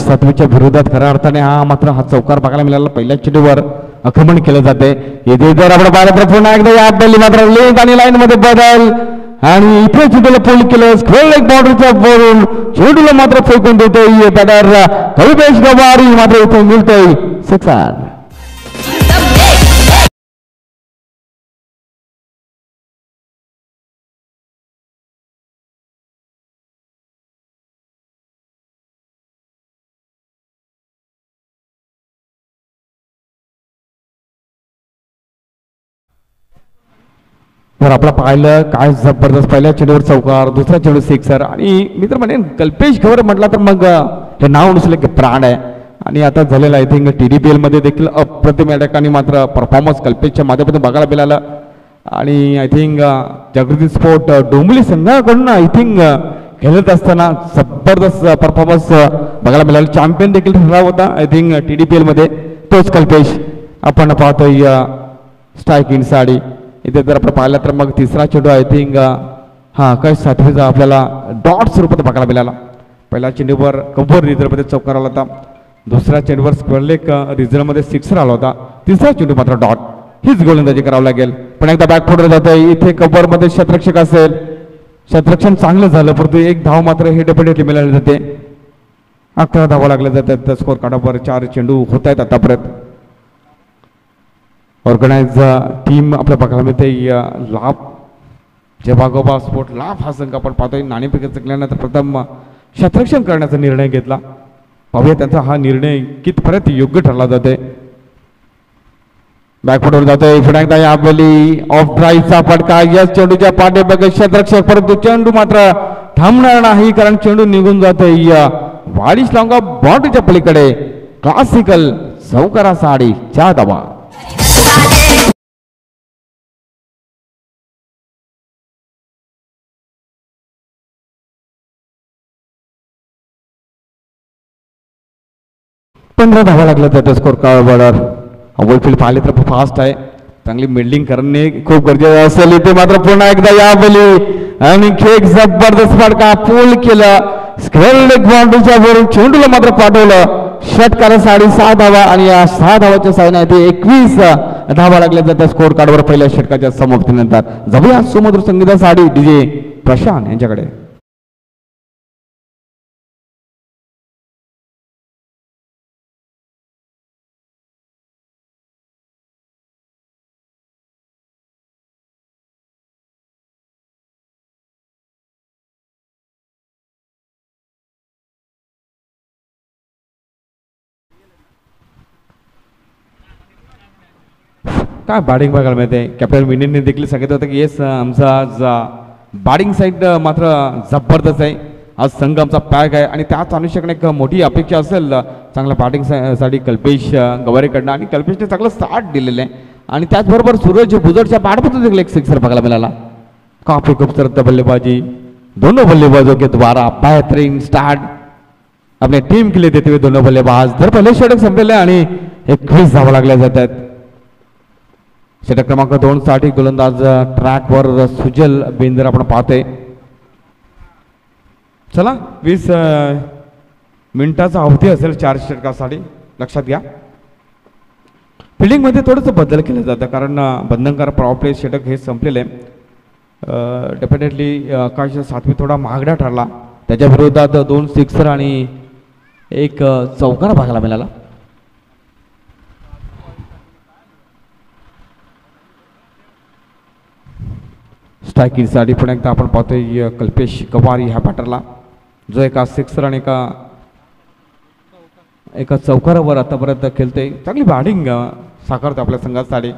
सातवीच्या विरोधात खऱ्या अर्थाने मात्र हा चौकार बघायला मिळाला. पहिल्या चेंडूवर आक्रमण केलं जाते. इथे जर आपण पाहिलं तर पुन्हा एकदा या बॅली मात्र लेंथ आणि लाईन मध्ये बदल आणि इथे चेंडूला पूल केलं. स्क्वेअर लेग बाउंड्रीचा वरून चेंडूला मात्र फेकून देते बॅटर कल्पेश गवारी. मात्र इथे मिळतोय सिक्सर. तर आपलं पाहिलं काय जबरदस्त पहिल्या चेंडूवर चौकार, दुसऱ्या चेंडू सिक्सर. आणि मी तर म्हणेन कल्पेश गवर म्हटलं तर मग हे नाव नुसलं की प्राण आहे. आणि आता झालेलं आय थिंक TDPL मध्ये देखील अप्रतिम या ठिकाणी मात्र परफॉर्मन्स कल्पेशच्या माध्यमातून बघायला मिळालं. आणि I think Jagruti sport Dombivli संघाकडून आय थिंक खेळत असताना जबरदस्त परफॉर्मन्स बघायला मिळाला. चॅम्पियन देखील ठरला होता आय थिंक TDPL मध्ये तोच कल्पेश आपण पाहतोय स्ट्राईक इन साडी. इथे जर आपण पाहिलं तर मग तिसरा चेंडू आय थिंक आकाश सातवीचा आपल्याला डॉट स्वरूपात बघायला मिळाला. पहिल्या चेंडूवर कव्हर रिझर्वमध्ये चौकार आला होता. दुसऱ्या चेंडूवर स्क्वेअर लेग रिझर्वमध्ये सिक्सर आला होता. तिसरा चेंडू मात्र डॉट. हीच गोलंदाजी करावं लागेल. पण एकदा बॅक फुटलं जातं. इथे कव्हरमध्ये शतरक्षक असेल, शतरक्षण चांगलं झालं परंतु एक धाव मात्र हे डेफिनेटली मिळाली जाते. 11 धावा लागल्या जातात. स्कोर कार्डावर 4 चेंडू होत आहेत आतापर्यंत. ऑर्गनाइज टीम आपल्या बघायला मिळते. लाभ जबागोबा स्पोर्ट लाभ हा संघ आपण पाहतोय. नाणेफेक जिंकल्यानंतर प्रथम शतरक्षण करण्याचा निर्णय घेतला. पाहूया त्यांचा हा निर्णय कितपर्यंत योग्य ठरला जाते. बॅकफुटवर जातोय. पुन्हा एकदा या बली ऑफ ड्राईव्हचा फटका. या चेंडूच्या पाठीमागे शतरक्षक परंतु चेंडू मात्र थांबणार नाही कारण चेंडू निघून जातोय वाडीश लांगा बाउंड्रीच्या पलीकडे. क्लासिकल चौकारा साडी 4 धावा. 15 धावा लागल्या जातात स्कोर कार्डवर. अवलफील्ड पाहिले तर फास्ट आहे. चांगली मिल्डिंग करणे खूप गरजेचं असेल. इथे मात्र पुन्हा एकदा या बली आणि खेळ जबरदस्त फटका पूल केलं. स्क्वेअर लेग बाउंड्रीच्या वरून चेंडूला मात्र पाठवलं. षटकार 6.5 धावा आणि या 6 धावाच्या साहाय्याने ते 21 धावा लागल्या जातात स्कोर कार्डवर पहिल्या षटकाच्या समाप्तीनंतर. जाऊया सुमधुर संगीतासाठी DJ प्रशांत यांच्याकडे. काय बॅटिंग बघायला मिळते. कॅप्टन विनीने देखील सांगितलं होतं की येस आमचा आज बॅटिंग साईड मात्र जबरदस्त आहे. आज संघ आमचा पॅक आहे आणि त्याच अनुषंगाने एक मोठी अपेक्षा असेल चांगल्या बॅटिंग साठी कल्पेश गवारेकडनं. आणि कल्पेशने चांगलं स्टार्ट दिलेलं आहे. आणि त्याचबरोबर सूरज भुजडच्या बॅटमधून देखील एक सिक्सर बघायला मिळाला. काफी खूबसूरत बल्लेबाजी. दोनों बल्लेबाजों के द्वारा बेहतरीन स्टार्ट अपने टीम के लिए देते हुए दोनों बल्लेबाज. तर पहिले षटक संपलेले आणि 21 धावा लागल्या जातात. षटक क्रमांक 2 साठी गोलंदाज ट्रॅकवर सुजल बेंदर आपण पाहतोय. चला 20 मिनिटाचा अवधी असेल 4 षटकासाठी लक्षात घ्या. फिल्डिंगमध्ये थोडंसं बदल केलं जातं कारण बंधनकार पॉवर प्ले षटक हे संपलेले आहे. डेफिनेटली आकाश सातवी थोडा महागडा ठरला. त्याच्या विरोधात 2 सिक्सर आणि एक चौकार बघायला मिळाला. स्ट्रायकिंगसाठी पुन्हा एकदा आपण पाहतोय कल्पेश गवारी ह्या बॅटरला जो एका सिक्सर आणि एका चौकारावर आतापर्यंत खेळतोय. चांगली बॅटिंग साकारतो आपल्या संघासाठी.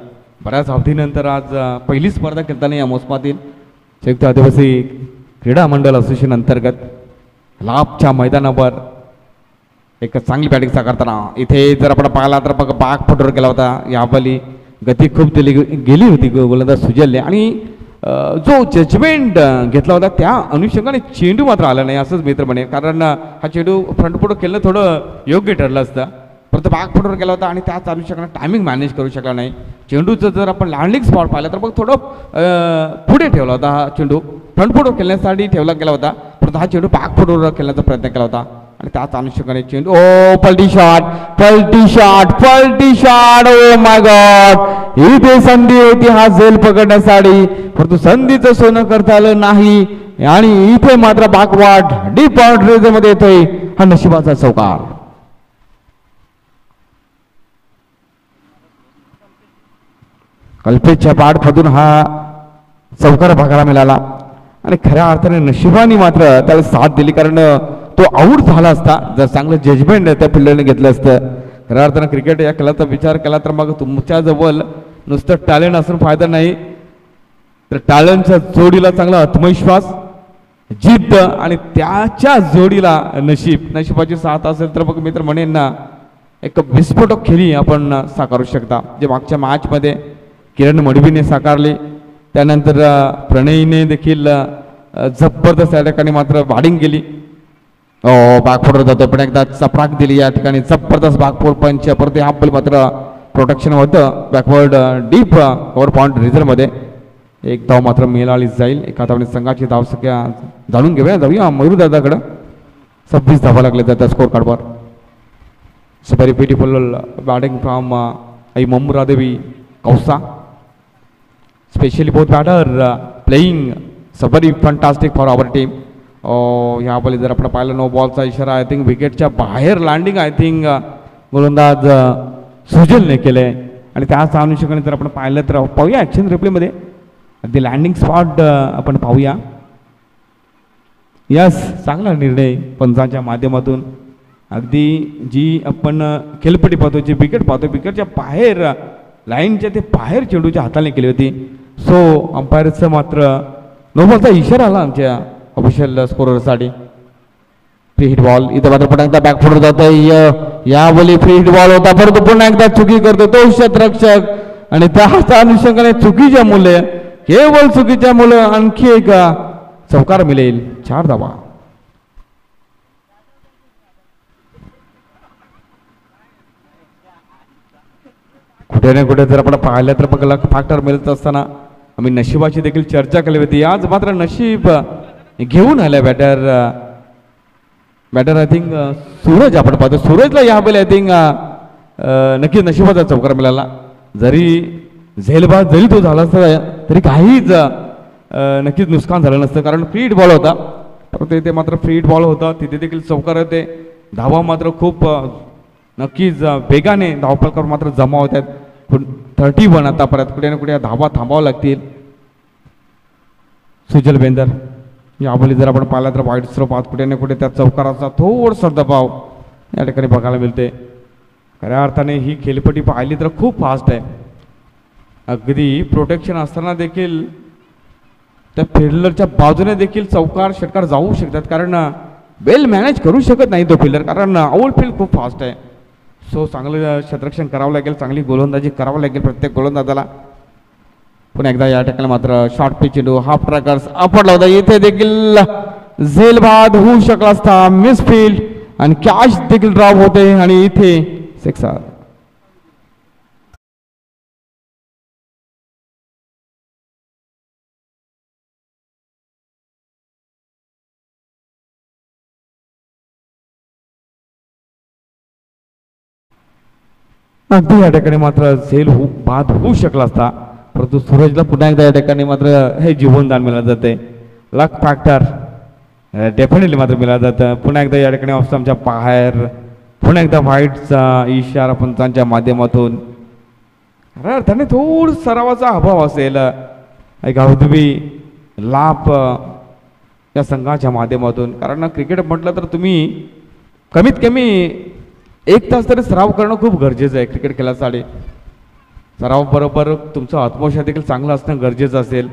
बऱ्याच अवधीनंतर आज पहिली स्पर्धा खेळताना या मोसमातील संयुक्त आदिवासी क्रीडा मंडळ असोसिएशन अंतर्गत लाभच्या मैदानावर एक चांगली बॅटिंग साकारताना इथे जर आपण पाहिला तर बघ बॅक फुटवर गेला होता. याबली गती खूप दिली गेली होती गोलंदाज सुजलने आणि जो जजमेंट घेतला होता त्या अनुषंगाने चेंडू मात्र आला नाही असंच मित्र म्हणे. कारण हा चेंडू फ्रंट फुट केलं थोडं योग्य ठरलं असतं परंतु बॅक फुटवर गेला होता आणि त्याच अनुषंगाने टायमिंग मॅनेज करू शकला नाही. चेंडूचं जर आपण लँडिंग स्पॉट पाहिलं तर मग थोडं पुढे ठेवला होता. हा चेंडू फ्रंट फुटवर खेळण्यासाठी ठेवला गेला होता परंतु हा चेंडू बॅक फुटवर खेळण्याचा प्रयत्न केला होता आणि त्याच अनुषंगाने चेंडू ओ पलटी शॉट ओ माय गॉड इथे संधी होती हा झेल पकडण्यासाठी परंतु संधीचं सोनं करता आलं नाही आणि इथे मात्र बाकवाट डीप बाउंड्री मध्ये येतोय हा नशिबाचा चौकार. कल्पेशच्या पाठमधून हा चौकार बघायला मिळाला आणि खऱ्या अर्थाने नशिबाने मात्र त्याला साथ दिली कारण तो आऊट झाला असता जर चांगलं जजमेंट त्या फिल्डरने घेतलं असतं. खऱ्या अर्थानं क्रिकेट या खेळाचा विचार केला तर मग तुमच्या जवळ नुसतं टॅलेंट असून फायदा नाही तर टॅलेंटच्या जोडीला चांगला आत्मविश्वास जिद्द आणि त्याच्या जोडीला नशिबाची साथ असेल तर मग मित्र म्हणेन ना एक विस्फोटक खेळी आपण साकारू शकता. जे मागच्या मॅचमध्ये किरण मडवीने साकारले त्यानंतर प्रणयने देखील जबरदस्त या ठिकाणी मात्र बॅटिंग केली. बागफोडर जातो पण एकदा चपराक दिली या ठिकाणी जबरदस्त बागफोड पंच परत हा बॉल मात्र प्रोटेक्शन होतं बॅकवर्ड डीप कव्हर पॉइंट रिझल्टमध्ये एक धाव मात्र मिळाली जाईल. एका धावने संघाची धावसंख्या जाणून जाऊया मयूर दादाकडं. 26 धावा लागले जातात स्कोर कार्डवर. So very beautiful batting from I मम्मुरा देवी Kausa specially both batter playing so very fantastic for our team. ह्या बॉली जर आपण पाहिलं नो बॉलचा इशारा आय थिंक विकेटच्या बाहेर लँडिंग आय थिंक गोलंदाज सुजलने केलंय आणि त्याच अनुषंगाने जर आपण पाहिलं तर पाहूया ॲक्शन रिप्लेमध्ये अगदी लँडिंग स्पॉट आपण पाहूया. यस चांगला निर्णय पंचांच्या माध्यमातून अगदी जी आपण खेळपट्टी पाहतो जी विकेट पाहतो विकेटच्या बाहेर लाईनच्या ते बाहेर चेंडूच्या हाताने केली होती. सो अंपायरचं मात्र नो बॉलचा इशारा आला आमच्या ऑफिशियल स्कोररसाठी. फ्री हिट बॉल इथं मात्र पुन्हा एकदा बॅक फोडत जातोय या बॉली फ्री हिट बॉल होता परंतु पुन्हा एकदा चुकी करतो तो क्षेत्ररक्षक आणि त्याच अनुषंगाने चुकीच्या मूल्य केवळ चुकीच्या मूल्य आणखी एक चौकार मिळेल. 4 धावा. कुठे ना कुठे जर आपण पाहिलं तर बघला फॅक्टर मिळत असताना आम्ही नशिबाची देखील चर्चा केली होती. आज मात्र नशीब घेऊन आल्या बॅटर आय थिंक सूरज आपण पाहतो सूरजला या वेळेला आय थिंक नक्कीच नशिबाचा चौकार मिळाला. जरी झेलबाज जरी तो झाला असता तरी काहीच नक्कीच नुकसान झालं नसतं कारण फ्री हिट बॉल होता परंतु इथे मात्र फ्री हिट बॉल होता तिथे देखील चौकार होते. धावा मात्र खूप नक्कीच वेगाने धावपलकर मात्र जमा होत आहेत. 31 आता परत कुठे ना कुठे धावा थांबावं लागतील. सुजल बेंदर या बॉली जर आपण पाहिला तर वाईट स्ट्रो पाहत कुठे ना कुठे त्या चौकाराचा थोडासा दबाव या ठिकाणी बघायला मिळते. खऱ्या अर्थाने ही खेळपट्टी पाहिली तर खूप फास्ट आहे. अगदी प्रोटेक्शन असताना देखील त्या फिल्डरच्या बाजूने देखील चौकार षटकार जाऊ शकतात कारण वेल मॅनेज करू शकत नाही तो फिल्डर कारण आउटफील्ड खूप फास्ट आहे. सो चांगलं क्षेत्ररक्षण करावं लागेल चांगली गोलंदाजी करावं लागेल प्रत्येक गोलंदाजाला. पुन्हा एकदा या ठिकाणी मात्र शॉर्ट पिच चेंडू हाफ ट्रॅकर्स आपटला होता इथे देखील झेल बाद होऊ शकला असता मिसफील्ड आणि कॅच देखील ड्रॉप होते आणि इथे सिक्सर. अगदी या ठिकाणी मात्र झेल बाद होऊ शकला असता परंतु सूरजला पुन्हा एकदा या ठिकाणी मात्र हे जीवनदान मिळालं जाते. लक फॅक्टर डेफिनेटली मात्र मिळालं जातं. पुन्हा एकदा या ठिकाणी ऑफस्टमच्या बाहेर पुन्हा एकदा व्हाईटचा इशारा पंचांच्या माध्यमातून खऱ्या अर्थाने थोड सरावाचा अभाव असेल एक अवधवी लाभ या संघाच्या माध्यमातून कारण क्रिकेट म्हटलं तर तुम्ही कमीत कमी 1 तास तरी सराव करणं खूप गरजेचं आहे. क्रिकेट खेळासाठी सरावाबरोबर तुमचं आत्मविश्वास देखील चांगलं असणं गरजेचं असेल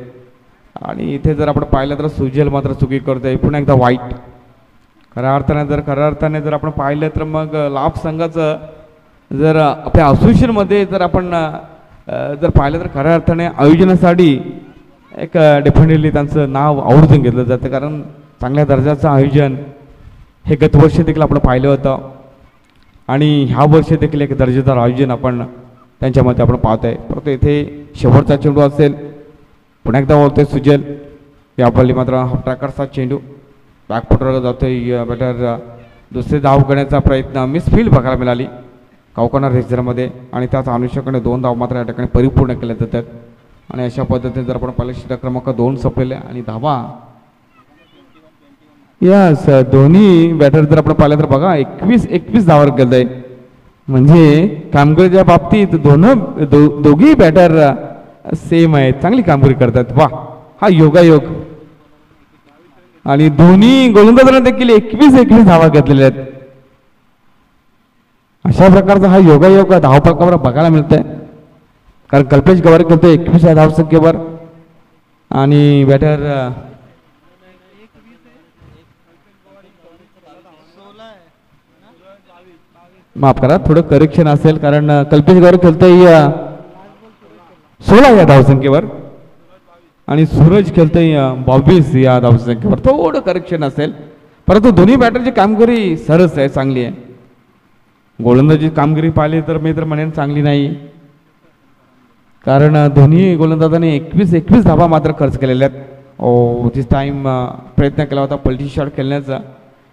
आणि इथे जर आपण पाहिलं तर सुजल मात्र चुकी करतोय. पुन्हा एकदा वाईट खऱ्या अर्थाने जर आपण पाहिलं तर मग लाभ संघाचं जर आपल्या असोसिएशनमध्ये जर आपण जर पाहिलं तर खऱ्या अर्थाने आयोजनासाठी एक डेफिनेटली त्यांचं नाव आवर्जून घेतलं जातं कारण चांगल्या दर्जाचं आयोजन हे गतवर्षी देखील आपण पाहिलं होतं आणि ह्या वर्षी देखील एक दर्जेदार आयोजन आपण त्यांच्यामध्ये आपण पाहत आहे. परंतु इथे शेवटचा चेंडू असेल पुन्हा एकदा बोलतोय सुजल या बॉली मात्र हाफ ट्रॅकरचा चेंडू बॅकफुटवर जातोय बॅटर दुसरे धाव करण्याचा प्रयत्न मिसफील्ड बघायला मिळाली कावकॉर्नर रेझरमध्ये आणि त्याच अनुषंगाने 2 धाव मात्र या ठिकाणी परिपूर्ण केल्या जातात आणि अशा पद्धतीने जर आपण पाहिलं षटक क्रमांक 2 संपलेले आणि धावा यस दोन्ही बॅटर जर आपण पाहिलं तर बघा 21 धावावर गेलंय म्हणजे कामगिरीच्या बाबतीत दोघी बॅटर सेम आहेत चांगली कामगिरी करतात वा हा योगायोग आणि दोन्ही गोलंदाजांना देखील 21 धावा घेतलेल्या आहेत अशा प्रकारचा हा योगायोग धावपकावर बघायला मिळतंय कारण कल्पेश गवार खेळतो 21 धावसंख्येवर आणि बॅटर माफ करा थोडं करेक्शन असेल कारण कल्पेश गवार खेळतोय 16 या धावसंख्येवर आणि सूरज खेळतोय 22 या धावसंख्येवर थोडं करेक्शन असेल परंतु दोन्ही बॅटरची कामगिरी सरस आहे चांगली आहे गोलंदाजी कामगिरी पाहिली तर मी तर म्हणेन चांगली नाही कारण दोन्ही गोलंदाजांनी 21 धावा मात्र खर्च केलेल्या आहेत दिस टाइम प्रयत्न केला होता पलटी शॉट खेळण्याचा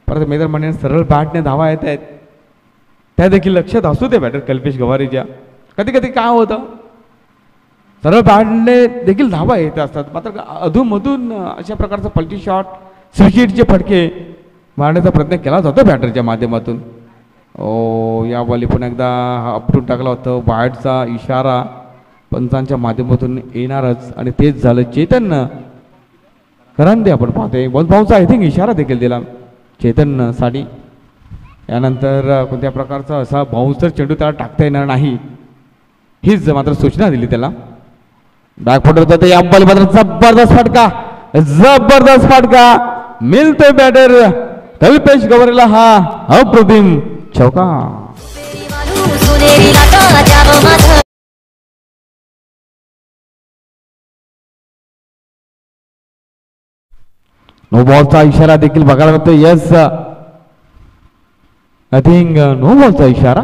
परंतु मी तर म्हणेन सरळ बॅटने धावा येत आहेत त्या देखील लक्षात असू दे बॅटर कल्पेश गवारीच्या कधी कधी काय होतं सरळ बॅटने देखील धावा येत असतात मात्र अधूनमधून अशा प्रकारचा पलटी शॉट स्विचिटचे फटके मारण्याचा प्रयत्न केला जातो बॅटरच्या माध्यमातून या बॉली पण एकदा आपटून टाकला होता वाईडचा इशारा पंचांच्या माध्यमातून येणारच आणि तेच झालं चेतन करंदे आपण पाहतोय वन बाउन्सचा आय थिंक इशारा देखील दिला चेतन साठी यानंतर कोणत्या प्रकारचा असा बाउन्सर चेंडू त्याला टाकता येणार नाही हीच मात्र सूचना दिली त्याला बॅकफुट होतं या बॉल मात्र जबरदस्त फटका मिळतोय बॅटर कल्पेश गवारीला हा अप्रतिम चौका नो बॉलचा इशारा देखील बघायला मिळतो यस आय थिंक नो बॉलचा इशारा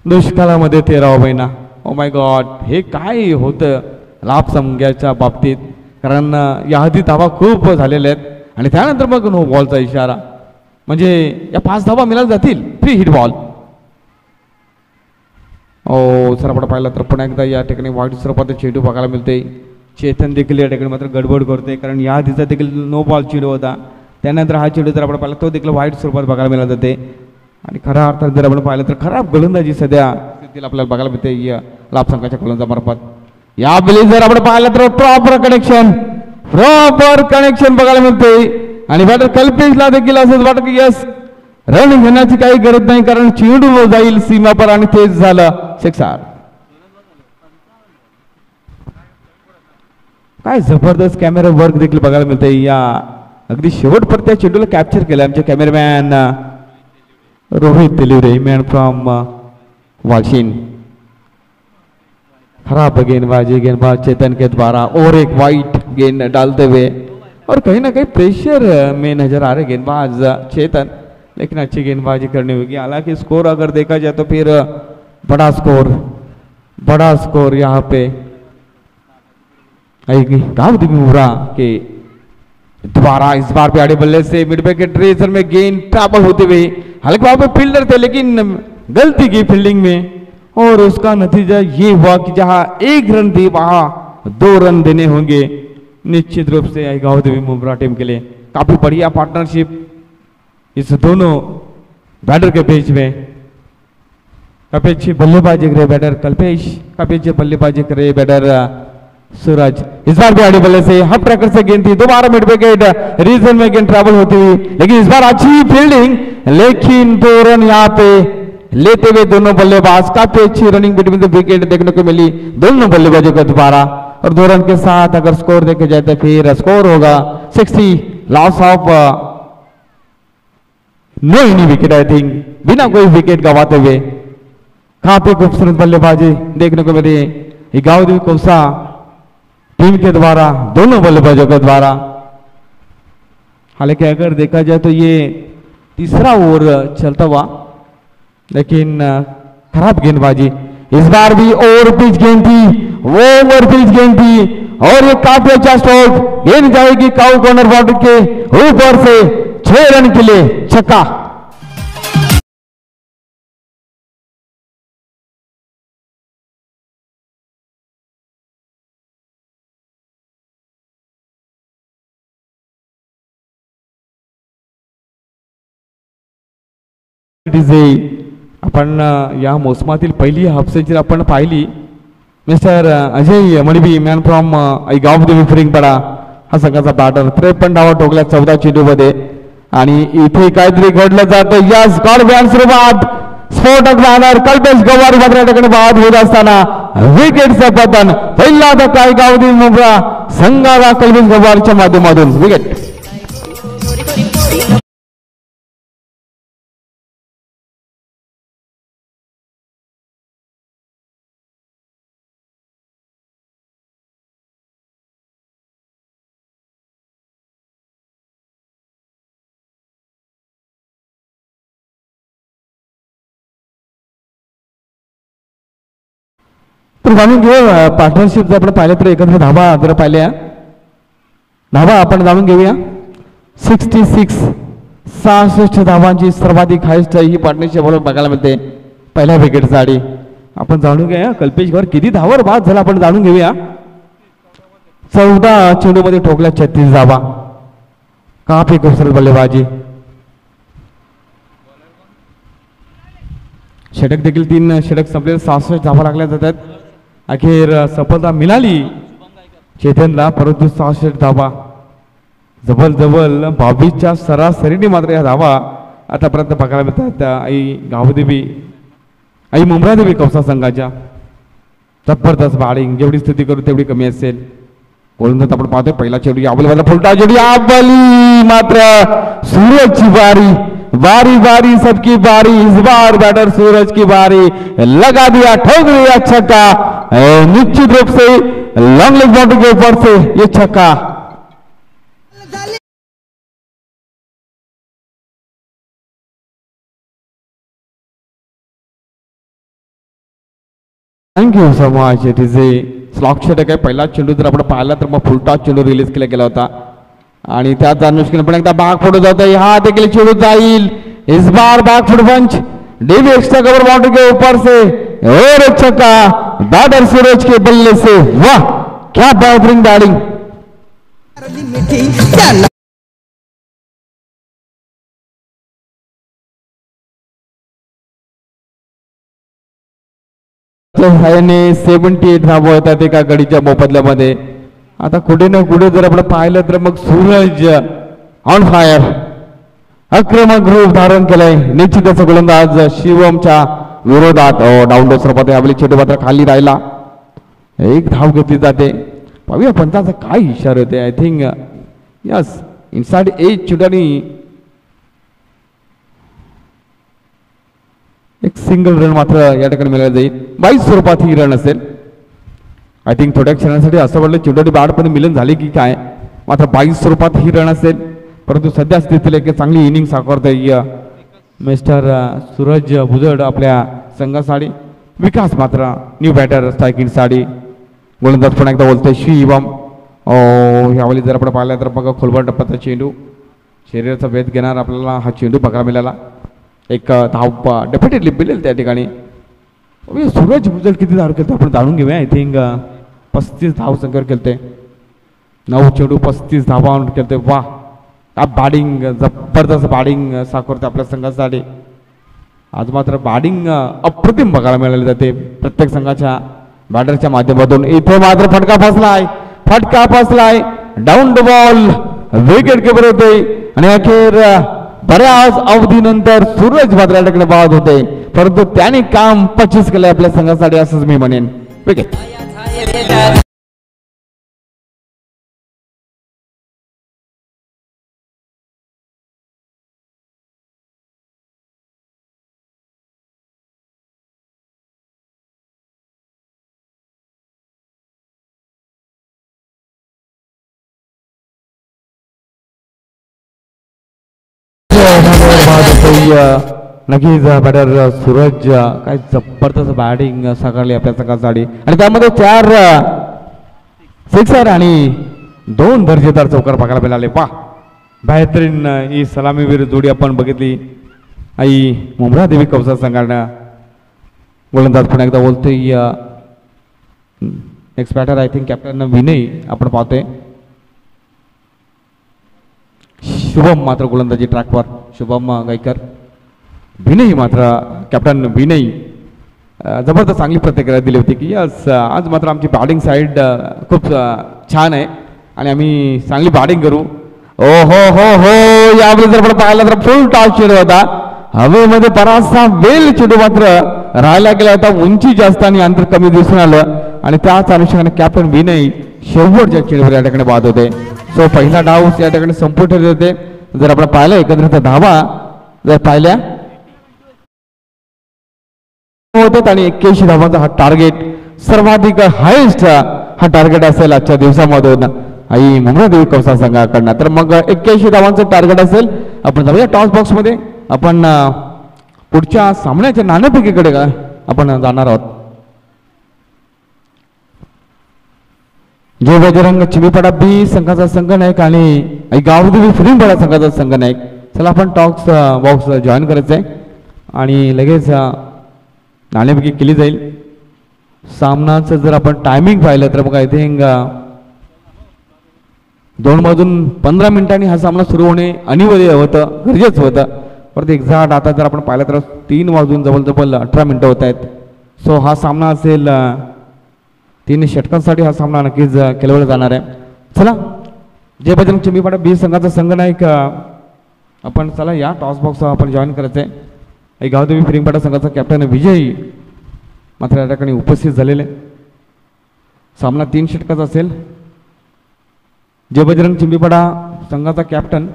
दुष्काळामध्ये 13वा महिना ओ माय गॉड हे काय होतं लाभ संघ्याच्या बाबतीत कारण याआधी धावा खूप झालेल्या आहेत आणि त्यानंतर मग नो बॉलचा इशारा म्हणजे या 5 धावा मिळाल्या जातील 3 हिट बॉल सर आपण पाहिलं तर पुन्हा एकदा या ठिकाणी वाईट स्वरूपात चेंडू बघायला मिळते चेतन देखील या ठिकाणी मात्र गडबड करते कारण या आधीचा देखील नो बॉल चेंडू होता त्यानंतर हा चेंडू जर आपण पाहिला तो देखील वाईट स्वरूपात बघायला मिळत जाते आणि खऱ्या अर्थात जर आपण पाहिलं तर खराब गोलंदाजी सध्या स्थितीला आपल्याला बघायला मिळते या लाभ संघाच्या गोलंदाजामार्फत या बेली जर आपण पाहिलं तर प्रॉपर कनेक्शन बघायला मिळते आणि बॅटर कल्पेशला देखील असंच वाटत की यस रन घेण्याची काही गरज नाही कारण चेंडू जाईल सीमापर आणि तेच झालं 6 काय जबरदस्त कॅमेरा वर्क देखील बघायला मिळते या अगदी शेवटपर्यंत त्या चेंडूला कॅप्चर केलं आमचे कॅमेरामॅन रोहित तेलिवरे मॅन फ्रॉम वाशिन खराब गेंदबाज चेतन के द्वारा और एक वाइट गेंद डालते हुए और कहीं ना कहीं प्रेशर में नजर आ रहे गेंदबाज चेतन लेकिन अच्छी गेंदबाजी करनी होगी हालांकि स्कोर अगर देखा जाए तो फिर बड़ा स्कोर यहाँ पे मुरा के दोबारा इस बार भी आड़े बल्ले से मिड विकेट रेजर में गेंद ट्रैवल होते हुए हालांकि वहां पे फील्डर थे लेकिन गलती की फील्डिंग में और उसका नतीजा ये हुआ कि जहां 1 रन दिए वहां 2 रन देने होंगे निश्चित रूप से गावदेवी मुंब्रा टीम के लिए काफी बढ़िया पार्टनरशिप इस दोनों बैटर के बीच में कपेश बल्लेबाजी करे बैटर कल्पेश कपेश बल्लेबाजी करे बैटर सूरज इस बार भी आड़ी बल्ले से हब ट्रैकर से गेंद थी दोबारा मिड विकेट रीजन में गेंद ट्रैवल होती हुई लेकिन इस बार अच्छी फील्डिंग लेकिन 2 रन यहाँ पे लेते हुए दोनों बल्लेबाज काफी अच्छी रनिंग बिटवीन द विकेट देखने को मिली दोनों बल्लेबाजों को दोबारा और 2 रन के साथ अगर स्कोर देखे जाए तो फिर स्कोर होगा 60 loss of no any wicket I think बिना कोई विकेट गवाते हुए काफी खूबसूरत बल्लेबाजी देखने को मिली गावदेवी कौसा टीम के द्वारा दोनों बल्लेबाजों के द्वारा हालांकि अगर देखा जाए तो ये तीसरा ओवर चलता हुआ लेकिन खराब गेंदबाजी इस बार भी ओवर पिच गेंद थी वो ओवर पिच गेंद थी और ये काफी अच्छा स्ट्रोक गेंद जाएगी काउ कॉर्नर बाउंड्री के ऊपर से 6 रन केले, छक्का. आपण या मोसमातील पहिली हाफ सेंचुरी आपण पाहिली. मिस्टर अजय मणिबी मॅन फ्रॉम गाव फिरिंगपाडा हा संघाचा बॅटर 53 धावा ठोकल्या 14 चेंडूमध्ये. आणि इथे काहीतरी घडलं जातं. यस गॉड बॅन सुरुवात स्फोटक बॅनर कल्पेश गवारी मात्र या ठिकाणी बाद होत असताना विकेटचं पतन. पहिला धक्का गावदेवी मुंब्रा संघाला कल्पेश गवारीच्या माध्यमातून विकेट. तर जाणून घेऊ पार्टनरशिप आपण पाहिलं तर एकत्र धावा जर पाहिल्या धावा आपण जाणून घेऊया. 66 धावांची सर्वाधिक हायस्ट ही पार्टनरशिप बघायला मिळते पहिल्या विकेटसाठी. आपण जाणून घेऊया कल्पेश गौर किती धावावर बाद झाला आपण जाणून घेऊया. 14 चेंडूमध्ये ठोकल्या 36 धावा. काफी कुशल बल्लेबाजी. षटक देखील 3 षटक संपले 66 धावा लागल्या जातात. अखेर सफलता मिळाली चेतनला परंतु 66 धावा जवळ 22च्या सरासरीने मात्र या धावा आतापर्यंत बघायला मिळतात. आई गावदेवी आई मुंब्रादेवी कौसा संघाच्या जबरदस्त बॅटिंग जेवढी स्थिती करू तेवढी कमी असेल. गोलंदाज आपण पाहतोय पहिला चेंडू यावली फुलटा चेंडू यावली मात्र सूरजची बारी बारी सबकी बारी. इस बार बैटर सूरज की बारी लगा दिया ठोक दिया छक्का. निश्चित रूप से लॉन्ग लेग बाउंड्री के ऊपर से ये छक्का. Thank you so much. It is a slog षटक आहे. पहिला चेंडू जर आपण पाहिला तर मग फुलटॉस चेंडू रिलीज केला गेला होता आणि त्याच अनुषंगाने पण एकदा बाग फोडू जात आहे. हा देखील चेंडू जाईल. इस बार बाग फुट पंच डेली एक्स्ट्रा कवर बाउंड्री के ऊपर से और एक छक्का बैटर सूरज के बल्ले से. वाह क्या बेहतरीन बैटिंग. ने 78 धावा होतात एका गडीच्या मोबदल्यामध्ये. आता कुठे ना कुठे जर आपण पाहिलं तर मग सूरज ऑन फायर आक्रमक रूप धारण केलंय. निश्चितच गोलंदाज शिवमच्या विरोधात डाऊन डोसरपते यावेळी चेंडू मात्र खाली राहिला. एक धाव घेतली जाते. पाहूया पंचाचा काय इशारा होते. I think yes inside age चेंडूनी एक सिंगल रन मात्र या ठिकाणी मिळाला जाईल. 22 स्वरूपात ही रन असेल. आय थिंक थोड्या क्षणासाठी असं वाटलं चेंडूची बॅट पण मिलन झाली की काय. मात्र 22 स्वरूपात ही रन असेल. परंतु सध्या स्थितीला एक चांगली इनिंग साकारतोय मिस्टर सूरज भुजड आपल्या संघासाठी. विकास मात्र न्यू बॅटर स्ट्रायकिंग साठी. गोलंदाज पण एकदा बोलतोय शिवम. यावेळी जर आपण पाहिलं तर बघा खोलवर टप्प्याचा चेंडू शरीराचा वेध घेणार आपल्याला हा चेंडू बघायला मिळाला. एक धाव डेफिनेटली मिळेल त्या ठिकाणी. सूरज भुजड किती धाव केलते आपण जाणून घेऊया. आय थिंक 35 धाव संख्येवर केलते. 9 चेंडू 35 धावांवर केलते. वा बॅटिंग जबरदस्त बॅटिंग साकारते आपल्या संघासाठी. आज मात्र बॅटिंग अप्रतिम बघायला मिळाली जाते प्रत्येक संघाच्या बॅटरच्या माध्यमातून. इथे मात्र फटका फसलाय down the ball wicket keeper होते आणि अखेर बऱ्याच अवधीनंतर सूरज मात्र या ठिकाणी बाद होते. परंतु त्याने काम 25 केलंय आपल्या संघासाठी असंच मी म्हणेन. विकेट. नक्कीच बॅटर सूरज काय जबरदस्त बॅटिंग साकारली आपल्या संघासाठी आणि त्यामध्ये 4 सिक्सर आणि 2 दर्जेदार चौकार बघायला मिळाले. पा बेहतरीन ही सलामीवीर जोडी आपण बघितली. आई मुंब्रा देवी कवसा संघानं गोलंदाज पुन्हा एकदा बोलतोय. Next batter I think captain Vinay आपण पाहतोय. शुभम मात्र गोलंदाजी ट्रॅकवर शुभम गायकर. विनय मात्र कॅप्टन विनय जबरदस्त चांगली प्रतिक्रिया दिली होती की यस आज मात्र आमची बॅटिंग साईड खूप छान आहे आणि आम्ही चांगली बॅटिंग करू. ओ हो हो हो यावेळी जर आपण पाहिलं तर फुल टॉस चेंडू होता. हवेमध्ये बराचसा वेल चेंडू मात्र राहायला गेला होता. उंची जास्त आणि अंतर कमी दिसून आलं आणि त्याच अनुषंगाने कॅप्टन विनय शेवटच्या चेंडूवर या ठिकाणी बाद होते. सो पहिला डाव या ठिकाणी संपूर्ण ठरले होते. जर आपण पाहिलं एकत्रित धावा जर पाहिल्या होतात आणि 81 धावांचा हा टार्गेट सर्वाधिक हायेस्ट हा टार्गेट असेल आजच्या दिवसामधून आई मुंब्रा देवी कवसा संघाकडनं. तर मग 81 धावांचं टार्गेट असेल. आपण जाऊया टॉस बॉक्स मध्ये. आपण पुढच्या सामन्याच्या नाणेफेकीकडे आपण जाणार आहोत. जय बजरंग चिमीपाडा बी संघाचा संघनायक आणि गावदेवी फिरिंगपाडा संघाचा संघनायक. चला आपण टॉक्स बॉक्स जॉईन करायचं आहे आणि लगेच नाणेफेकी केली जाईल. सामनाचं जर आपण टायमिंग पाहिलं तर मग आय थिंक 2 वाजून 15 मिनिटांनी हा सामना सुरू होणे अनिवार्य होतं, गरजेचं होतं. परत एक्झॅक्ट आता जर आपण पाहिलं तर 3 वाजून जवळजवळ 18 मिनिटं होत आहेत. सो हा सामना असेल 3 षटकांसाठी हा सामना नक्कीच खेळवला जाणार आहे. चला जय बजरंग चिमीपाडा बी संघाचा संघनायक आपण चला या टॉस बॉक्स आपण जॉईन करायचं आहे. गावदेवी फिरिंगपाडा संघाचा कॅप्टन विजय मात्र या ठिकाणी उपस्थित झालेले. सामना 3 षटकाचा असेल. जय बजरंग चिमीपाडा संघाचा कॅप्टन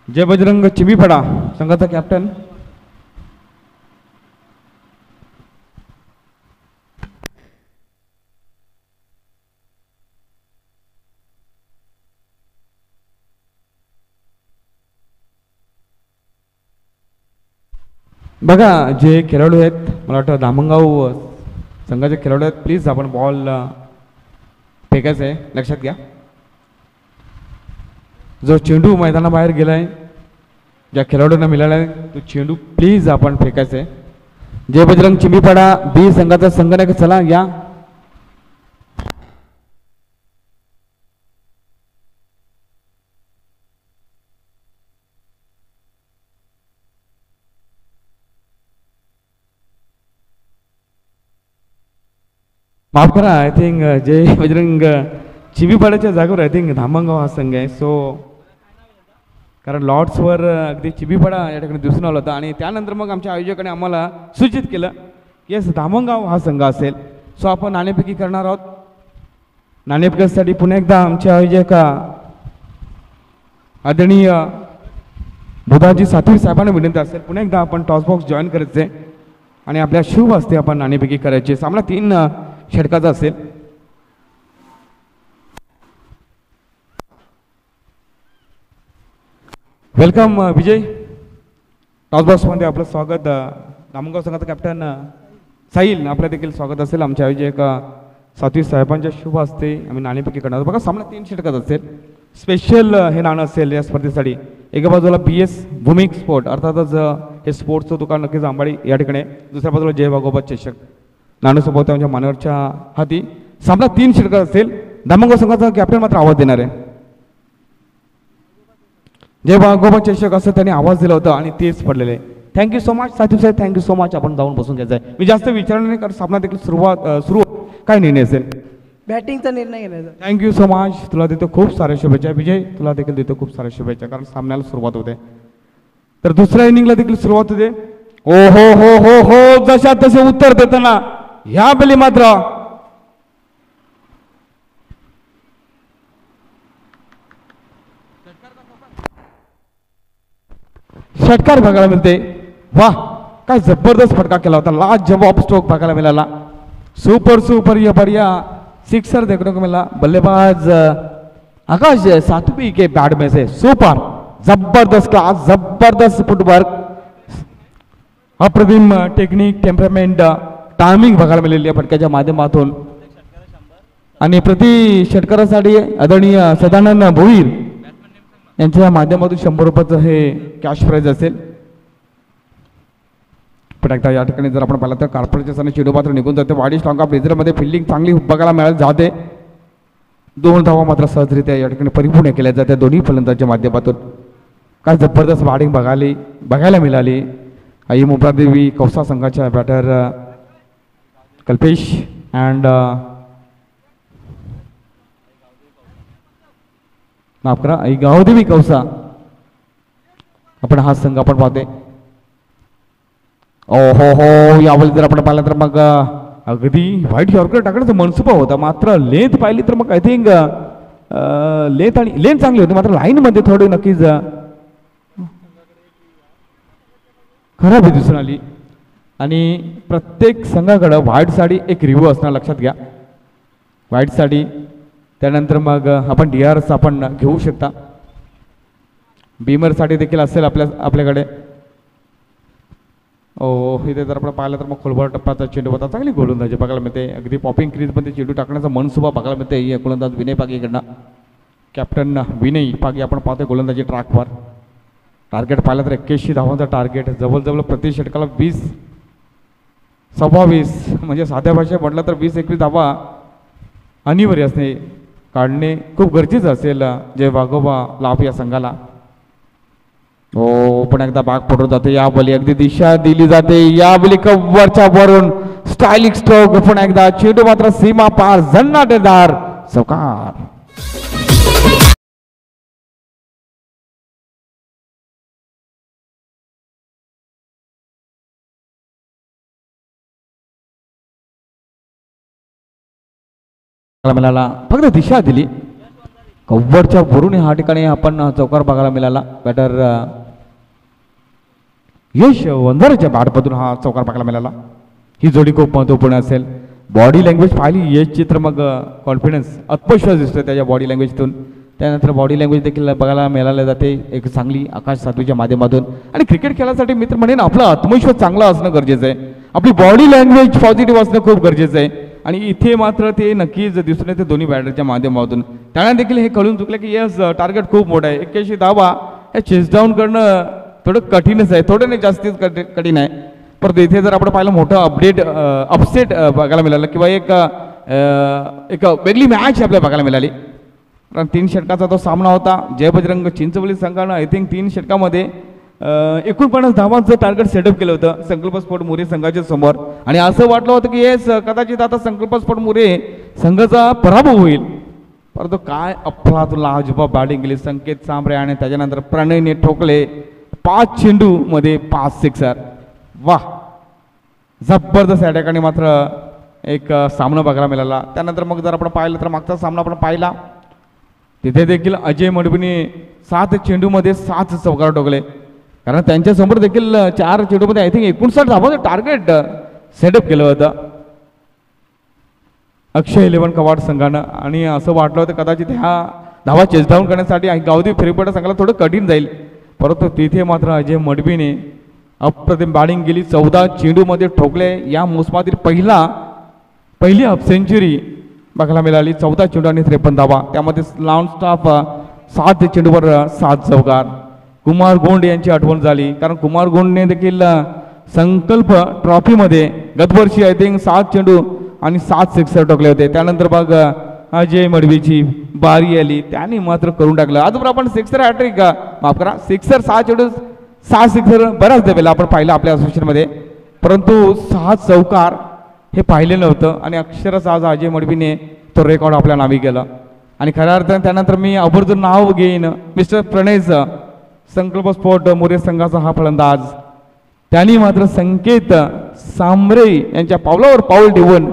जय बजरंग चिमीपाडा संघाचा कॅप्टन बघा जे खेळाडू आहेत मला वाटतं धामणगाव संघाचे खेळाडू आहेत. प्लीज आपण बॉल फेकायचं आहे लक्षात घ्या. जो चेंडू मैदानाबाहेर गेला आहे ज्या खेळाडूंना मिळाला आहे तो चेंडू प्लीज आपण फेकायचं आहे. जय बजरंग चिमीपाडा बी संघाचा संघनायक चला या. माफ करा आय थिंक जय बजरंग चिमीपाड्याच्या जागेवर आय थिंक धामणगाव हा संघ आहे. सो कारण लॉर्ड्सवर अगदी चिमीपाडा या ठिकाणी दिसून आला होता आणि त्यानंतर मग आमच्या आयोजकाने आम्हाला सूचित केलं की येस धामणगाव हा संघ असेल. सो आपण नाणेफेकी करणार आहोत. नाणेफेकीसाठी पुन्हा एकदा आमचे आयोजक आदरणीय बुधाजी सातवी साहेबांना विनंती असेल पुन्हा एकदा आपण टॉस बॉक्स जॉईन करायचे आणि आपल्या शुभ हस्ते आपण नाणेफेकी करायची. सामना 3 षटकाचा असेल. वेलकम विजय. टॉस बॉक्समध्ये आपलं स्वागत. धामणगाव संघाचा कॅप्टन साहिल आपलं देखील स्वागत असेल. आमच्या आयोजक सातवी साहेबांच्या शुभ हस्ते आम्ही नाणेफेकी करणार. बघा सामना 3 षटकाचा असेल. स्पेशल हे नाणं असेल या स्पर्धेसाठी. एका बाजूला BS भूमिक स्पोर्ट अर्थातच हे स्पोर्ट्सचं दुकान नक्कीच आंबाडी या ठिकाणी. दुसऱ्या बाजूला जय वाघोबा चषक नाणंसोबत त्यांच्या मानवरच्या हाती. सामना 3 षटकाचा असेल. धामणगाव संघाचा कॅप्टन मात्र आवाज देणार आहे. जय वाघोबा चषक असं त्यांनी आवाज दिला होता आणि तेच पडलेले. थँक्यू सो मच साथी साहेब, थँक्यू सो मच. आपण जाऊन बसून घ्यायचं आहे. मी जास्त विचारणार नाही कारण सामना देखील सुरू काय निर्णय असेल बॅटिंगचा निर्णय घेण्याचा. Thank you so much. तुला देतो खूप साऱ्या शुभेच्छा. विजय तुला देखील देतो खूप साऱ्या शुभेच्छा कारण सामन्याला सुरुवात होते. तर दुसऱ्या इनिंगला देखील सुरुवात होते. ओ हो हो हो हो जशा तसे उत्तर देताना ह्या बेली मात्र षटकार बघायला मिळते. वाह काय जबरदस्त फटका केला होता. लाजवाब स्ट्रोक बघायला मिळाला. सुपर सुपर ये बढ़िया सिक्सर देखने को मिला. बल्लेबाज आकाश सातवी के बैट में से सुपर जबरदस्त क्लास जबरदस्त फुटवर्क. अप्रतिम टेक्निक टेम्परमेंट टायमिंग बघायला मिळालेली आहे फटक्याच्या माध्यमातून आणि प्रति षटकारासाठी आदरणीय सदानंद भोईर यांच्या माध्यमातून 100 रुपयाचं हे कॅश प्राइज असेल. पण एकदा या ठिकाणी जर आपण पाहिलं तर कार्पोरेटच्या सण चेंडू मात्र निघून जाते. वाडी स्ट्रॉंग ब्लेझरमध्ये फिल्डिंग चांगली बघायला मिळाली जाते. 2 धावा मात्र सहजरित्या या ठिकाणी परिपूर्ण केल्या जाते दोन्ही फलंदाजांच्या माध्यमातून. काय जबरदस्त बॅटिंग बघायला मिळाली. आई मुब्रादेवी कौसा संघाच्या बॅटर कल्पेश अँड माफ करा आई गावदेवी कौसा आपण हा संघ आपण पाहते. ओ हो यावेळी जर आपण पाहिलं तर मग अगदी व्हाईट यॉर्कर टाकण्याचा मनसुबा होता मात्र लेंथ पाहिली तर मग आय थिंक लेंथ चांगली होती मात्र लाईनमध्ये थोडी नक्कीच खराबी दिसून आली. आणि प्रत्येक संघाकडं व्हाईट साडी एक रिव्ह्यू असणार लक्षात घ्या. व्हाईट साडी त्यानंतर मग आपण DRS आपण घेऊ शकता. बीमरसाठी देखील असेल आपल्याकडे. इथे जर आपण पाहिलं तर मग खोलवर टप्प्याचा चेंडू होता चांगली गोलंदाजी बघायला मिळते. अगदी पॉपिंग क्रीजमध्ये चेंडू टाकण्याचा मनसुबा बघायला मिळते. या गोलंदाज विनय पागीकडनं कॅप्टन विनय पागी आपण पाहतोय गोलंदाजी ट्रॅकवर. टार्गेट पाहिलं तर 81 धावांचा टार्गेट जवळजवळ प्रति षटकाला 20-26 म्हणजे साध्या भाषेत म्हटलं तर 20-21 धावा अनिवार्य असणे काढणे खूप गरजेचं असेल जय वाघोबा लाभ या संघाला. हो पण एकदा बाग पडून जाते. या बली अगदी दिशा दिली जाते. या बली कव्वरच्या वरून स्टायलिश स्ट्रोक पण एकदा चेंडू मात्र सीमा पार झन्नाटेदार चौकार. मिळाला फक्त दिशा दिली कव्वरच्या वरून ह्या ठिकाणी आपण चौकार बघायला मिळाला. बॅटर यश वंजाराच्या बॅटमधून हा चौकार बघायला मिळाला. ही जोडी खूप महत्त्वपूर्ण असेल. बॉडी लँग्वेज पाहिली यश चित्र मग कॉन्फिडन्स आत्मविश्वास दिसतो त्याच्या बॉडी लँग्वेजतून. त्यानंतर बॉडी लँग्वेज देखील बघायला मिळाले जाते एक चांगली आकाश सातवीच्या माध्यमातून. आणि क्रिकेट खेळासाठी मित्र म्हणेन आपला आत्मविश्वास चांगला असणं गरजेचं आहे. आपली बॉडी लँग्वेज पॉझिटिव्ह असणं खूप गरजेचं आहे. आणि इथे मात्र ते नक्कीच दिसून येते दोन्ही बॅटरच्या माध्यमातून. त्यांना देखील हे कळून चुकलं की यस टार्गेट खूप मोठं आहे. 81 धावा हे चेस डाऊन करणं थोडं कठीणच आहे. थोडं नाही जास्तीच कठीण आहे. परंतु इथे जर आपण पाहिलं मोठं अपसेट बघायला मिळालं किंवा एक वेगळी मॅच आपल्याला बघायला मिळाली. कारण 3 षटकाचा तो सामना होता. जय बजरंग चिंचवली संघानं आय थिंक 3 षटकामध्ये 49 धावांचं टार्गेट सेटअप केलं होतं संकल्प स्फोट मोरे संघाच्या समोर. आणि असं वाटलं होतं की येस कदाचित आता संकल्प स्फोट मोरे संघाचा पराभव होईल. परंतु काय अफलातून लाजवाब बॅटिंग केली संकेत सांबरे आणि त्याच्यानंतर प्रणयने ठोकले 5 चेंडू मध्ये 5 सिक्सर. वाह जबरदस्त या ठिकाणी मात्र एक सामना बघायला मिळाला. त्यानंतर मग जर आपण पाहिलं तर मागचा सामना आपण पाहिला तिथे देखील अजय मडबीने 7 चेंडूमध्ये 7 चौकार ठोकले. कारण त्यांच्यासमोर देखील 4 चेंडूमध्ये आय थिंक 59 धावांचं टार्गेट सेटअप केलं होतं अक्षय 11 कवाड संघानं. आणि असं वाटलं होतं कदाचित ह्या धावा चेस डाऊन करण्यासाठी गावदेवी फेरीपटा संघाला थोडं कठीण जाईल. परंतु तिथे मात्र अजय मडबीने अप्रतिम बॅटिंग केली. 14 चेंडूमध्ये ठोकले. या मोसमातील पहिली हाफ सेंचुरी बघायला मिळाली. 14 चेंडू आणि 53 धावा त्यामध्ये नॉन स्टॉप 7 चेंडूवर 7 चौकार. कुमार गोंड यांची आठवण झाली कारण कुमार गोंडने देखील संकल्प ट्रॉफीमध्ये गतवर्षी आय थिंक 7 चेंडू आणि 7 सिक्सर ठोकले होते. त्यानंतर मग अजय मडवीची बारी आली त्याने मात्र करून टाकलं. आजवर आपण सिक्सर हॅट्रिक माफ करा सिक्सर 6 चेंडू 6 सिक्सर बऱ्याच वेळेला आपण पाहिलं आपल्या असोसिएशनमध्ये. परंतु 6 चौकार हे पाहिले नव्हतं आणि अक्षरशः आज अजय मडवीने तो रेकॉर्ड आपल्या नावी केला. आणि खऱ्या अर्थाने त्यानंतर मी आवर्जून नाव घेईन मिस्टर प्रणयचं संकल्प स्फोट मोरे संघाचा हा फलंदाज. त्यांनी मात्र संकेत सांबरे यांच्या पावलावर पाऊल ठेवून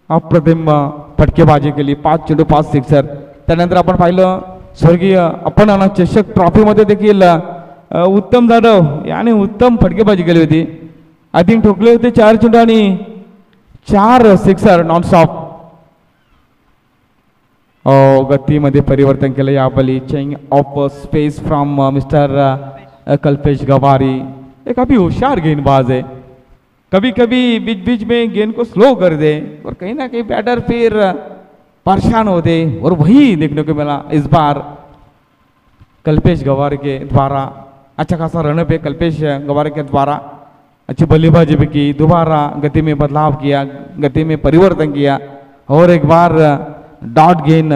अप्रतिम फटकेबाजी केली. 5 चेंडू 5 सिक्सर. त्यानंतर आपण पाहिलं स्वर्गीय अपनाना चषक ट्रॉफीमध्ये देखील उत्तम जाधव याने उत्तम फटकेबाजी केली होती. आय थिंक ठोकले होते 4 चेंडू आणि 4 सिक्सर नॉनस्टॉप. गतीमध्ये परिवर्तन केलं याबली change of space from mister Kalpesh गवारी. ये काफी होशियार गेंदबाज है, कभी कभी बीच बीच में गेंद को स्लो कर दे और कहीं ना कहीं बैटर फिर परेशान होते। और वही देखने को मिला इस बार कल्पेश गवार के द्वारा। अच्छा खासा रनअप है कल्पेश गवार के द्वारा, अच्छी बल्लेबाजी भी की, दोबारा गति में बदलाव किया, गति में परिवर्तन किया और एक बार डॉट गेंद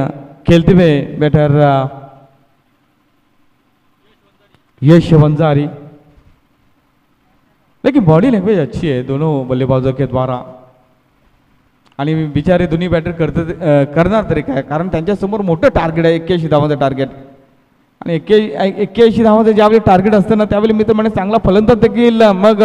खेलते हुए बैटर यश वंजारी। लेकिन बॉडी लैंग्वेज अच्छी है दोनों बल्लेबाजों के द्वारा आणि बिचारे दोन्ही बॅटर करणार तरी काय, कारण त्यांच्यासमोर मोठं टार्गेट आहे 81 धावांचं टार्गेट आणि 81 धावांचं ज्यावेळी टार्गेट असतं ना त्यावेळी मी तर म्हणे चांगला फलंदाज देखील मग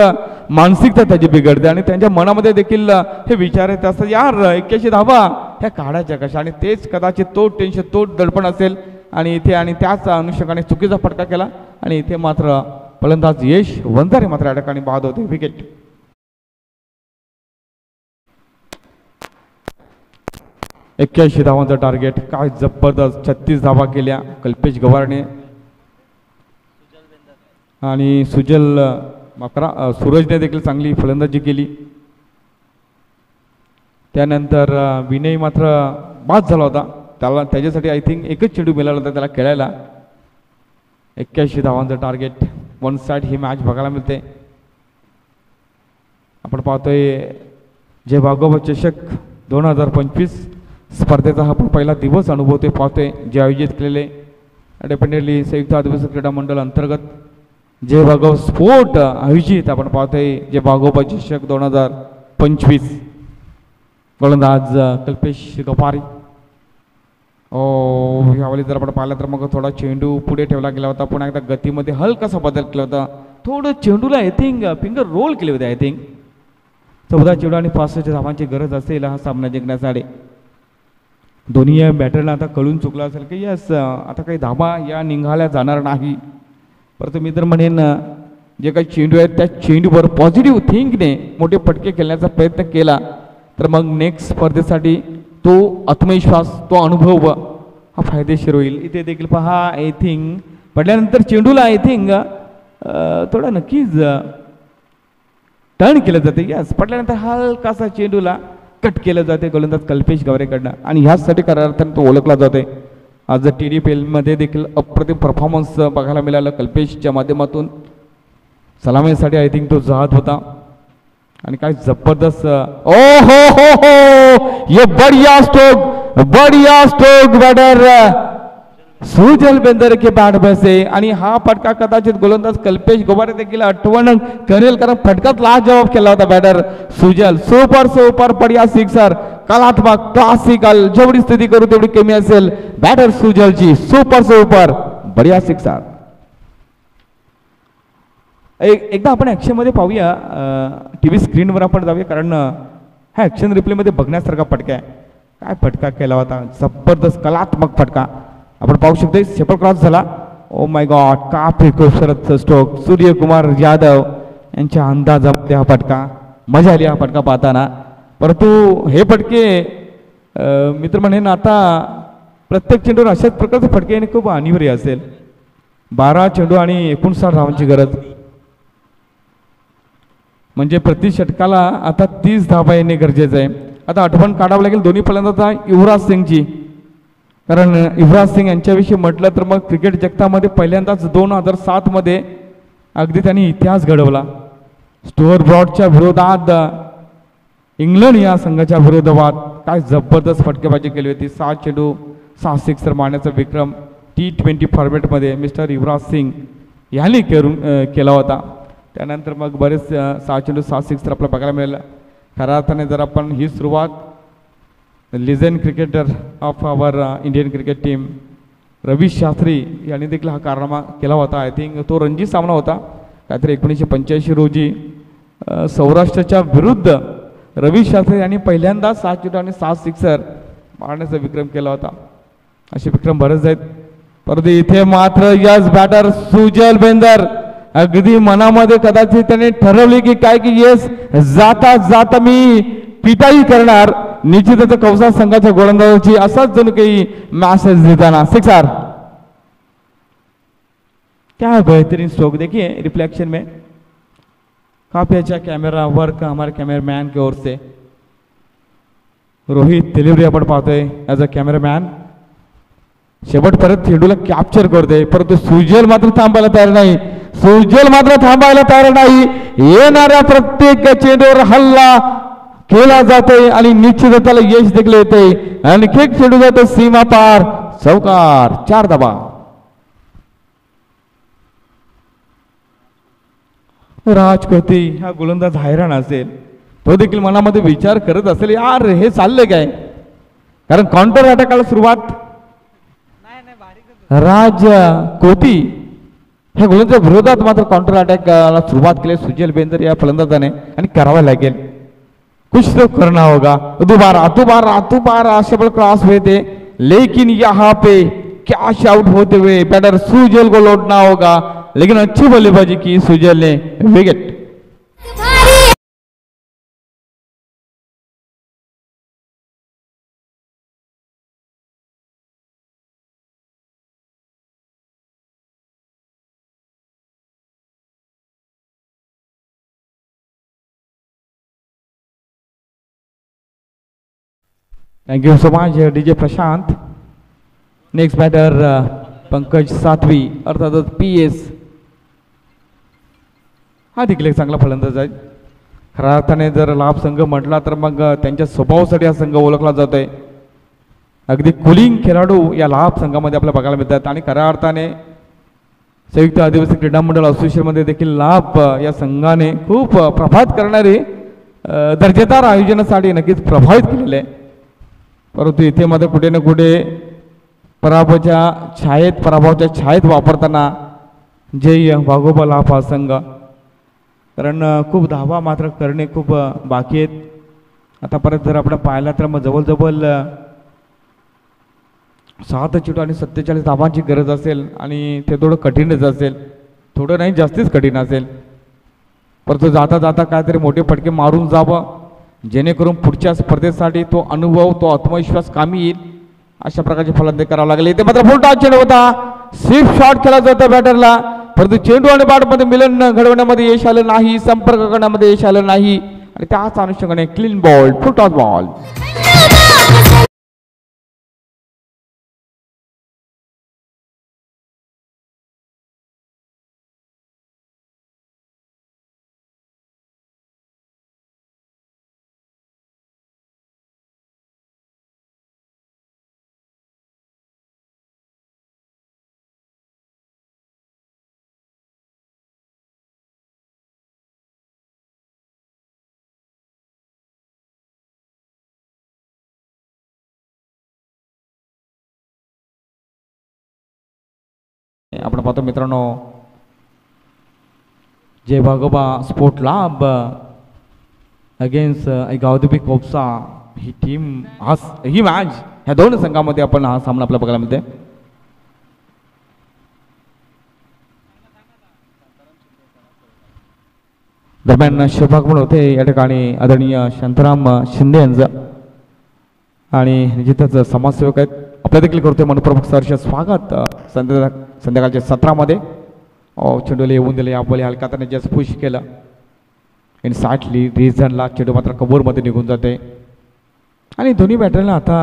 मानसिकता त्याची बिघडते आणि त्यांच्या मनामध्ये देखील हे विचार येत असतात यार 81 धावा ह्या काढायच्या कशा, आणि तेच कदाचित तो टेन्शन तो दडपण असेल आणि इथे आणि त्याच अनुषंगाने चुकीचा फटका केला आणि इथे मात्र फलंदाज यश वंजारे मात्र या ठिकाणी बाद होते विकेट। 81 धावांचं टार्गेट, काय जबरदस्त 36 धावा केल्या कल्पेश गवारने आणि सूरजने देखील चांगली फलंदाजी केली। त्यानंतर विनय मात्र बाद झाला होता, त्याच्यासाठी आय थिंक एकच चेंडू मिळाला होता त्याला खेळायला। 81 धावांचं टार्गेट, वन साइड ही मॅच बघायला मिळते। आपण पाहतोय जय भागोबा चषक 2025 स्पर्धेचा हा पहिला दिवस अनुभवतोय पाहतोय जे आयोजित केलेले इंडिपेंडेंटली संयुक्त आदिवासी क्रीडा मंडळ अंतर्गत जय भागव स्पोर्ट आयोजित आपण पाहतोय जय भागोबा चषक 2025। गोलंदाज कल्पेश गवारी यावेळी जर आपण पाहिलं तर मग थोडा चेंडू पुढे ठेवला गेला होता, पुन्हा एकदा गतीमध्ये हलकासा बदल केला होता, थोडं चेंडूला आय थिंक फिंगर रोल केले होते। आय थिंक 14 चेंडू आणि 65 धावांची गरज असेल हा सामना जिंकण्यासाठी। दोन्ही बॅटरला आता कळून चुकला असेल की यस आता काही धावा या निघाल्या जाणार नाही, परंतु मी तर म्हणेन जे काही चेंडू आहेत त्या चेंडूवर पॉझिटिव्ह थिंकने मोठे फटके खेळण्याचा प्रयत्न केला तर मग नेक्स्ट स्पर्धेसाठी तो आत्मविश्वास तो अनुभव हा फायदेशीर होईल। इथे देखील पहा आय थिंक पडल्यानंतर चेंडूला आय थिंक थोडा नक्कीच टर्न केलं जाते, यस पडल्यानंतर हलकासा चेंडूला कट केलं जाते गोलंदाज कल्पेश गवारेकडनं आणि ह्याचसाठी खऱ्या अर्थाने तो ओळखला जातोय। आज TDPL मध्ये देखील अप्रतिम परफॉर्मन्स बघायला मिळालं कल्पेशच्या माध्यमातून, सलामीसाठी आय थिंक तो जात होता आणि काय जबरदस्त ओ हो ये बढ़िया स्ट्रोक बैटर सुजल बेंदर के बॅट में से आणि हा फटका कदाचित गोलंदाज कल्पेश गवारे देखील आठवण करेल कारण फटकात लाजवाब केला होता बैटर सुजल। सुपर बढ़िया सिक्सर, कलात्मक क्लासिकल जेवढी स्थिती करू तेवढी कमी असेल बैटर सुजलची, सुपर बढ़िया सिक्सर। एकदा आपण ॲक्शन मध्ये पाहूया, टीव्ही स्क्रीनवर आपण जाऊया कारण हा ॲक्शन रिप्ले मध्ये बघण्यासारखा फटका आहे। काय फटका केला होता, जबरदस्त कलात्मक फटका आपण पाहू शकतो, सेपल क्रॉस झाला। ओ माय गॉड काफी खूबसूरत स्ट्रोक, सूर्यकुमार यादव यांच्या अंदाजामध्ये हा फटका, मजा आली हा फटका पाहताना। परंतु हे फटके मित्र म्हणेन आता प्रत्येक चेंडूवर अशाच प्रकारचे फटके येणे खूप अनिवार्य असेल। 12 चेंडू आणि 59 धावांची गरज म्हणजे प्रति षटकाला आता 30 धावा येणे गरजेचं आहे। आता आठवण काढावं लागेल दोन्ही फलंदाज युवराज सिंगची, कारण युवराज सिंग यांच्याविषयी म्हटलं तर मग क्रिकेट जगतामध्ये पहिल्यांदाच 2007 मध्ये अगदी त्यांनी इतिहास घडवला। स्टुअर्ट ब्रॉडच्या विरोधात इंग्लंड या संघाच्या विरोधात काय जबरदस्त फटकेबाजी केली होती। 7 चेंडू 6 सिक्सर मारण्याचा विक्रम T20 फॉर्मॅटमध्ये मिस्टर युवराज सिंग यांनी केला होता। त्यानंतर मग बरेच 6 चेंडू 6 सिक्सर आपल्याला बघायला मिळालं। खऱ्या अर्थाने जर आपण ही सुरुवात legend cricketer of our Indian cricket team Ravi Shastri यांनी देखील हा कारनामा केला होता। आय थिंक तो रणजी सामना होता काहीतरी 1985 रोजी सौराष्ट्राच्या विरुद्ध रवी शास्त्री यांनी पहिल्यांदा 7 चेंडू आणि 7 सिक्सर मारण्याचा विक्रम केला होता। असे विक्रम बरेच आहेत, परंतु इथे मात्र यस बॅटर सुजल बेंदर अगदी मनामध्ये कदाचित त्याने ठरवले की काय की येस जाता जाता मी पिटाई करणार, निश्चितच कौसा संघाच्या गोलंदाजाची असाच जणू काही मॅसेज देताना सिक्सर। क्या बेहतरीन स्ट्रोक देखिए रिफ्लेक्शन में काफी अच्छा कैमरा वर्क हमारे कैमरामैन की ओर से। रोहित डिलिव्हरी आपण पाहतोय ॲज अ कॅमेरामॅन, शेवटपर्यंत चेंडूला कॅप्चर करतोय, परंतु सुजल मात्र थांबायला तयार नाही, सुजल मात्र थांबायला तयार नाही। येणाऱ्या प्रत्येक चेंडूवर हल्ला केला जातोय आणि निश्चित त्याला यश देखील येते। आणखी एक चेंडू जातो सीमा पार, चौकार, 4 धावा। राज कोहते हा गोलंदाज हैराण असेल, तो देखील मनामध्ये विचार करत असेल यार हे चाललंय काय, कारण काउंटर अटॅकाला सुरुवात राज कोहती ह्या गोलंदाजाच्या विरोधात मात्र काउंटर अटॅकला सुरुवात केली सुजल बेंदर या फलंदाजाने आणि करावा लागेल, कुछ तो करना होगा। दोबारा दोबारा दोबारा शबल क्रॉस हुए थे, लेकिन यहाँ पे कैश आउट होते हुए बैटर सुजल को लौटना होगा, लेकिन अच्छी बल्लेबाजी की सुजल ने, wicket. Thank you so much DJ Prashant. Next batter Pankaj Satvi अर्थातच PS, हा देखील एक चांगला फलंदाज आहे। खऱ्या अर्थाने जर लाभ संघ म्हटला तर मग त्यांच्या स्वभावासाठी हा संघ ओळखला जातोय, अगदी कुलिंग खेळाडू या लाभ संघामध्ये आपल्याला बघायला मिळतात आणि खऱ्या अर्थाने संयुक्त आदिवासी क्रीडा मंडळ असोसिएशनमध्ये देखील लाभ या संघाने खूप प्रभावित करणारे दर्जेदार आयोजनासाठी नक्कीच प्रभावित केलेले आहे, परंतु इथे मात्र कुठे ना कुठे पराभवाच्या छायेत वापरताना जय वाघोबा लाभ हा संघ, कारण खूप धावा मात्र करणे खूप बाकी आहेत। आता परत जर आपण पाहिला तर मग जवळजवळ 7 चेंडू आणि 47 धावांची गरज असेल आणि ते थोडं कठीणच असेल, थोडं नाही जास्तीच कठीण असेल, परंतु जाता जाता काहीतरी मोठे फटके मारून जावं जेणेकरून पुढच्या स्पर्धेसाठी तो अनुभव तो आत्मविश्वास कामी येईल, अशा प्रकारचे फलंदाजी करावं लागेल। इथे मात्र फुल टॉस चेंडू होता, स्वीप शॉट केला जातो बॅटरला, परंतु चेंडू आणि बॅटमध्ये मिलन घडवण्यामध्ये यश आलं नाही, संपर्क करण्यामध्ये यश आलं नाही आणि त्याच अनुषंगाने क्लीन बॉल, फुल टॉस बॉल। आपण पाहतो मित्रांनो जय भागोबा स्पोर्ट लाभ अगेन्स्ट गावदेवी कोपसा ही टीम ही मॅच ह्या दोन संघामध्ये आपण हा सामना आपल्याला बघायला मिळते। दरम्यान शोभाग म्हणून होते या ठिकाणी आदरणीय शांताराम शिंदे यांचं आणि निश्चितच समाजसेवक आहेत, आपल्या देखील करतोय मनपूर्वक सहर्ष स्वागत संध्याकाळच्या सत्रामध्ये। चेंडूला येऊन दिले या बॉल हलका त्याने जस्ट पुश केलं इन 60 रिझनला, चेंडू मात्र कबोरमध्ये निघून जाते आणि दोन्ही बॅटरला आता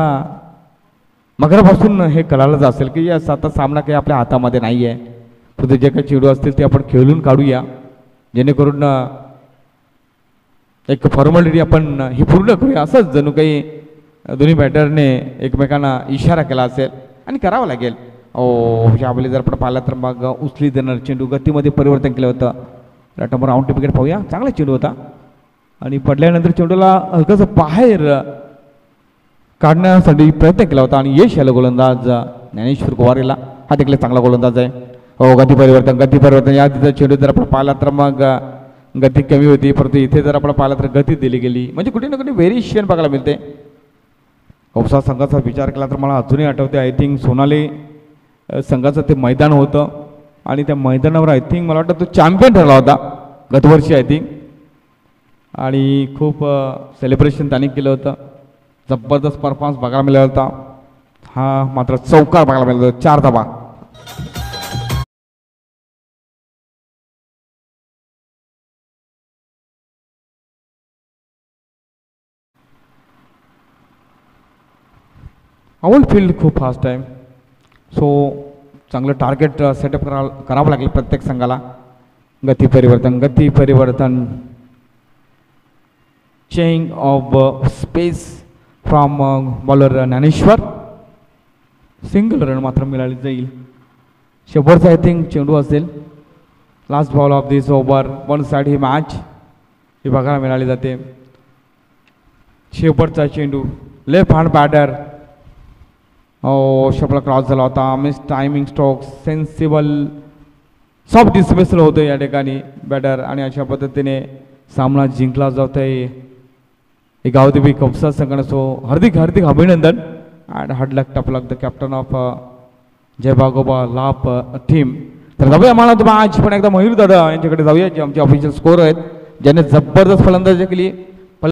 मगरापासून हे कळालंच असेल की या आता सामना काही आपल्या हातामध्ये नाही आहे, परंतु जे काही चेंडू असतील ते आपण खेळून काढूया जेणेकरून एक फॉर्मॅलिटी आपण ही पूर्ण करूया, असंच जणू काही दोन्ही बॅटरने एकमेकांना इशारा केला असेल आणि करावं लागेल। यावेळी जर आपण पाहिला तर मग उचली देणार चेंडू गतीमध्ये परिवर्तन केलं होतं, राऊंड राऊंड विकेट पाहूया, चांगला चेंडू होता आणि पडल्यानंतर चेंडूला हलकंसं बाहेर काढण्यासाठी प्रयत्न केला होता आणि यश आलं गोलंदाज ज्ञानेश्वर कुवारेला, हा देखील चांगला गोलंदाज आहे। गती परिवर्तन या तिथं चेंडू जर आपण पाहिला तर मग गती कमी होती, परंतु इथे जर आपण पाहिला तर गती दिली गेली, म्हणजे कुठे ना कुठे व्हेरिएशन बघायला मिळते। कोपसा संघाचा विचार केला तर मला अजूनही आठवते, आय थिंक सोनाली संघाचं ते मैदान होतं आणि त्या मैदानावर आय थिंक मला वाटतं तो चॅम्पियन ठरला होता गतवर्षी आय थिंक, आणि खूप सेलिब्रेशन त्यांनी केलं होतं, जबरदस्त परफॉर्मन्स बघायला मिळाला होता, हा मात्र चौकार बघायला मिळाला होता, 4 धावा। अवल फील्ड खूप फास्ट आहे. सो चांगलं टार्गेट सेटअप करावं लागेल प्रत्येक संघाला. गती परिवर्तन change of space from bowler Dnyaneshwar. Single run मात्र मिळाली जाईल. शेवटचा आय थिंक चेंडू असेल. Last ball of this over. One side he match ही बघायला मिळाली जाते. शेवटचा चेंडू लेफ्ट हँड बॅटर. शपला क्रॉस झाला होता. Miss timing stroke sensible soft dismissal होतं या ठिकाणी बॅटर आणि अशा पद्धतीने सामना जिंकला जात आहे. एक गावदेवी कपसा संघाने. सो हार्दिक अभिनंदन and hard luck tough luck the captain of जय बागोबा लाभ टीम. तर जाऊया मला मॅच पण एकदा मयूर दादा यांच्याकडे जाऊया जे आमचे ऑफिशियल स्कोर आहेत ज्याने जबरदस्त फलंदाजी केली.